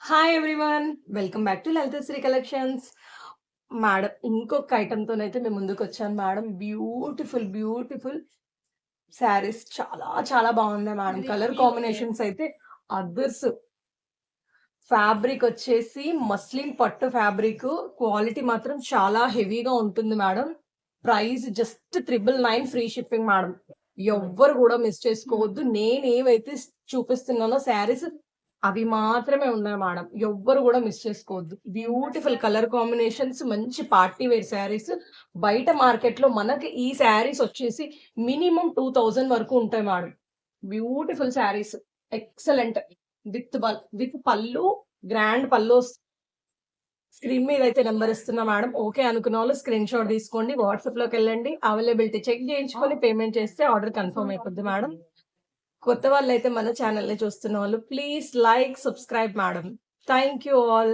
Hi everyone. Welcome back to Lalithasri collections. Madam ఇంకొక ఐటెమ్‌తోనైతే మేము ముందుకొచ్చాను madam. Beautiful saris చాలా చాలా బాగున్నాయి మేడం. కలర్ కాంబినేషన్స్ అయితే అదర్స్. ఫ్యాబ్రిక్ వచ్చేసి మస్లిన్ పట్టు ఫ్యాబ్రిక్. క్వాలిటీ మాత్రం చాలా హెవీగా ఉంటుంది madam. Price just 999 free shipping madam. ఎవ్వరు కూడా మిస్ చేసుకోవద్దు. నేనేవైతే చూపిస్తున్నానో శారీస్ అవి మాత్రమే ఉన్నాయి మేడం. ఎవ్వరు కూడా మిస్ చేసుకోవద్దు. బ్యూటిఫుల్ కలర్ కాంబినేషన్స్, మంచి పార్టీ వేర్ శారీస్. బయట మార్కెట్‌లో మనకి ఈ శారీస్ వచ్చేసి మినిమమ్ 2000 వరకు ఉంటాయి madam. Beautiful saris. Excellent. With పల్లు, గ్రాండ్ పల్లు. స్క్రీన్ మీద అయితే నంబర్ ఇస్తున్నా మేడం. ఓకే అనుకున్న వాళ్ళు స్క్రీన్ షాట్ తీసుకోండి. వాట్సాప్‌లోకెళ్ళండి. అవైలబిలిటీ చెక్ చేయించుకొని పేమెంట్ చేస్తే ఆర్డర్ కన్ఫర్మ్ అయిపోద్ది మేడం. కొత్త వాళ్ళైతే మన ఛానెల్‌ని చూస్తున్న వాళ్ళు please like, subscribe madam. Thank you all.